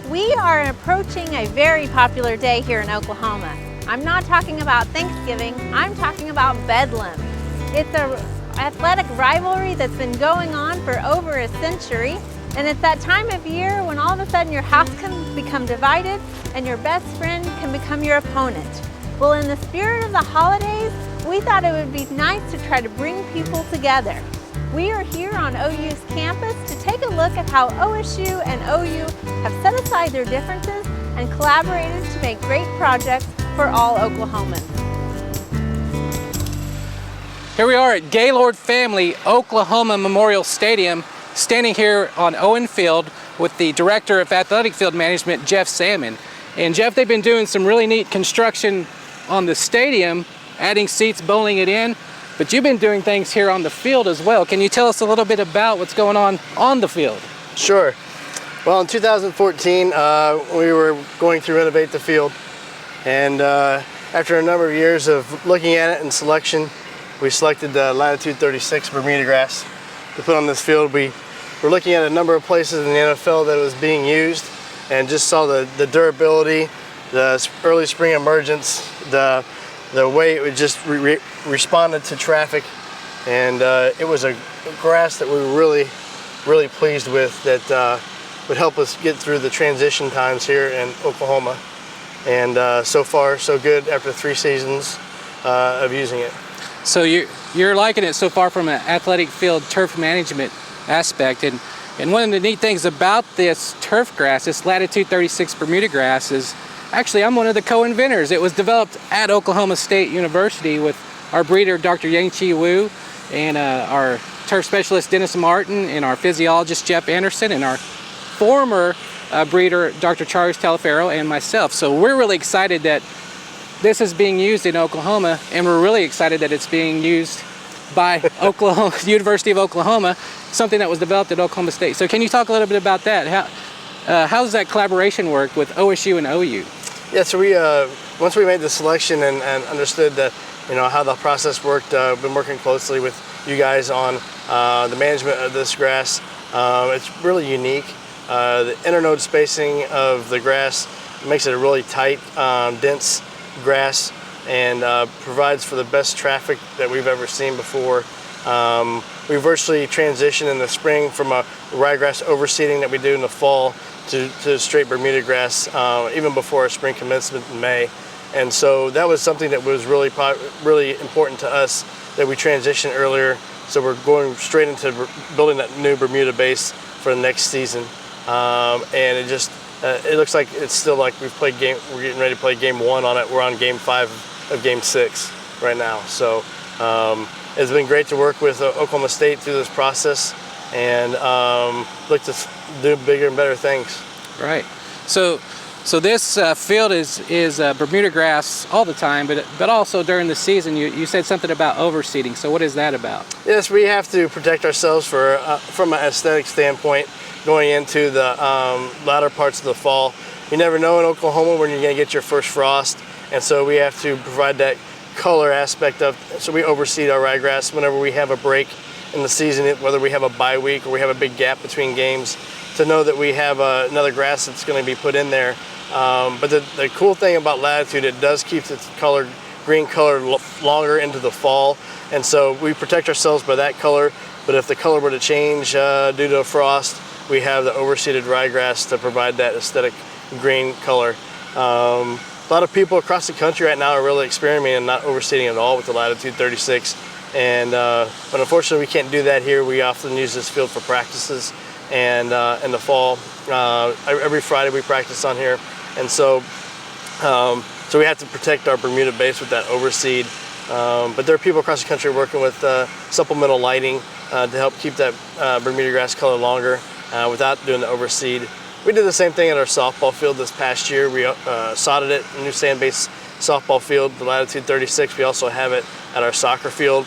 We are approaching a very popular day here in Oklahoma. I'm not talking about Thanksgiving, I'm talking about Bedlam. It's an athletic rivalry that's been going on for over a century, and it's that time of year when all of a sudden your house can become divided and your best friend can become your opponent. Well, in the spirit of the holidays, we thought it would be nice to try to bring people together. We are here on OU's campus to take a look at how OSU and OU have set aside their differences and collaborated to make great projects for all Oklahomans. Here we are at Gaylord Family Oklahoma Memorial Stadium, standing here on Owen Field with the Director of Athletic Field Management, Jeff Salmon. And Jeff, they've been doing some really neat construction on the stadium, adding seats, bowling it in. But you've been doing things here on the field as well. Can you tell us a little bit about what's going on the field? Sure. Well, in 2014, we were going to renovate the field. And after a number of years of looking at it and selection, we selected latitude 36 Bermuda grass to put on this field. We were looking at a number of places in the NFL that it was being used and just saw the durability, the early spring emergence, the way it would just responded to traffic, and it was a grass that we were really pleased with, that would help us get through the transition times here in Oklahoma. And so far so good after 3 seasons of using it. So you're liking it so far from an athletic field turf management aspect, and one of the neat things about this turf grass, this latitude 36 Bermuda grass, is actually, I'm one of the co-inventors. It was developed at Oklahoma State University with our breeder, Dr. Yang-Chi Wu, and our turf specialist, Dennis Martin, and our physiologist, Jeff Anderson, and our former breeder, Dr. Charles Talaferro, and myself. So we're really excited that this is being used in Oklahoma, and we're really excited that it's being used by Oklahoma, University of Oklahoma, something that was developed at Oklahoma State. So can you talk a little bit about that? How does that collaboration work with OSU and OU? Yeah, so we once we made the selection and understood that, how the process worked, been working closely with you guys on the management of this grass. It's really unique. The internode spacing of the grass makes it a really tight, dense grass, and provides for the best traffic that we've ever seen before. We virtually transitioned in the spring from a ryegrass overseeding that we do in the fall to straight Bermuda grass, even before our spring commencement in May. And so that was something that was really important to us, that we transitioned earlier. So we're going straight into building that new Bermuda base for the next season. And it looks like it's still like we're getting ready to play game 1 on it. We're on game 5 of game 6 right now. So it's been great to work with Oklahoma State through this process, and look to do bigger and better things. Right. So this field is Bermuda grass all the time, but also during the season. You said something about overseeding. So what is that about? Yes, we have to protect ourselves from an aesthetic standpoint going into the latter parts of the fall. You never know in Oklahoma when you're going to get your first frost, and so we have to provide that color aspect of. So we overseed our ryegrass whenever we have a break in the season, whether we have a bye week or we have a big gap between games, to know that we have another grass that's going to be put in there. But the cool thing about latitude, it does keep its green color longer into the fall, and so we protect ourselves by that color. But if the color were to change due to a frost, we have the overseeded ryegrass to provide that aesthetic green color. A lot of people across the country right now are really experimenting and not overseeding at all with the latitude 36. But unfortunately, we can't do that here. We often use this field for practices, and in the fall, every Friday we practice on here, and so we have to protect our Bermuda base with that overseed. But there are people across the country working with supplemental lighting to help keep that Bermuda grass color longer without doing the overseed. We did the same thing at our softball field this past year. We sodded it, a new sand-based softball field, the latitude 36. We also have it at our soccer field.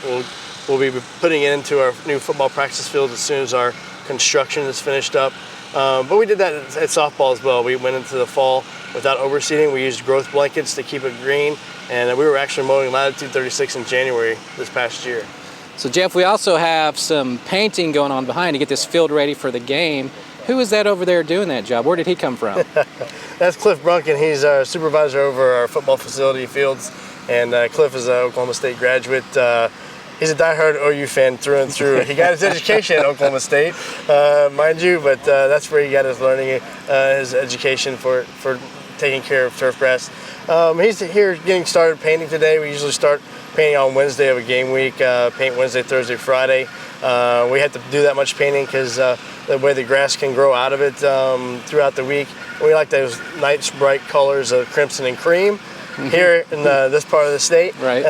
We'll be putting it into our new football practice field as soon as our construction is finished up. But we did that at softball as well. We went into the fall without overseeding. We used growth blankets to keep it green, and we were actually mowing latitude 36 in January this past year. So Jeff, we also have some painting going on behind to get this field ready for the game. Who is that over there doing that job? Where did he come from? That's Cliff Brunken. He's our supervisor over our football facility fields. And Cliff is an Oklahoma State graduate. He's a diehard OU fan through and through. He got his education at Oklahoma State, mind you, but that's where he got his learning, his education for taking care of turfgrass. He's here getting started painting today. We usually start painting on Wednesday of a game week, paint Wednesday, Thursday, Friday. We have to do that much painting because the way the grass can grow out of it throughout the week. We like those nice bright colors of crimson and cream here in this part of the state. Right.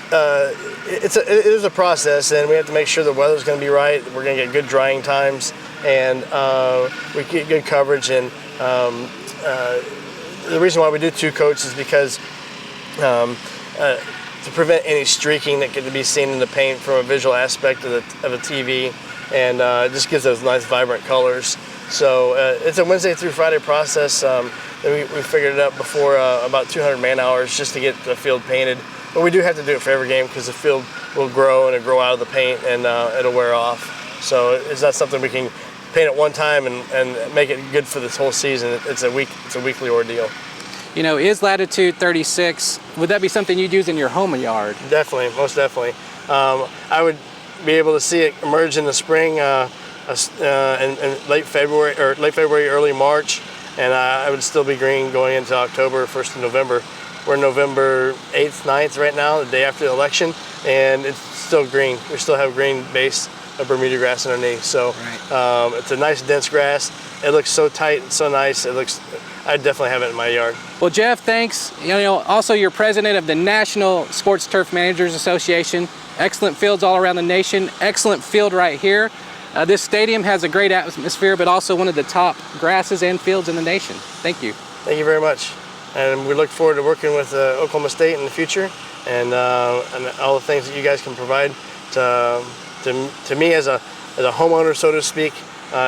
It is a process, and we have to make sure the weather's going to be right. We're going to get good drying times, and we get good coverage. And the reason why we do 2 coats is because to prevent any streaking that can be seen in the paint from a visual aspect of a TV, and it just gives those nice vibrant colors. So it's a Wednesday through Friday process. We figured it out before about 200 man hours just to get the field painted. But we do have to do it for every game because the field will grow and it'll grow out of the paint and it'll wear off. So it's not something we can paint at one time and make it good for this whole season. It's a weekly ordeal. You know, is latitude 36, would that be something you'd use in your home yard? Definitely, most definitely. I would be able to see it emerge in the spring in late February, early March, and I would still be green going into October, 1st of November. We're November 8th, 9th right now, the day after the election, and it's still green. We still have green base of Bermuda grass underneath. So it's a nice dense grass. It looks so tight and so nice. I'd definitely have it in my yard. Well, Jeff, thanks. You know, also you're president of the National Sports Turf Managers Association. Excellent fields all around the nation. Excellent field right here. This stadium has a great atmosphere, but also one of the top grasses and fields in the nation. Thank you. Thank you very much. And we look forward to working with Oklahoma State in the future, and all the things that you guys can provide to me as a homeowner, so to speak,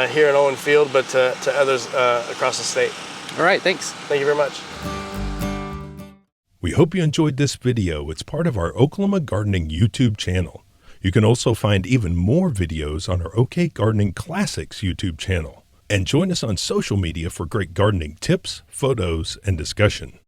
here in Owen Field, but to others across the state. All right, thanks. Thank you very much. We hope you enjoyed this video. It's part of our Oklahoma Gardening YouTube channel. You can also find even more videos on our OK Gardening Classics YouTube channel. And join us on social media for great gardening tips, photos, and discussion.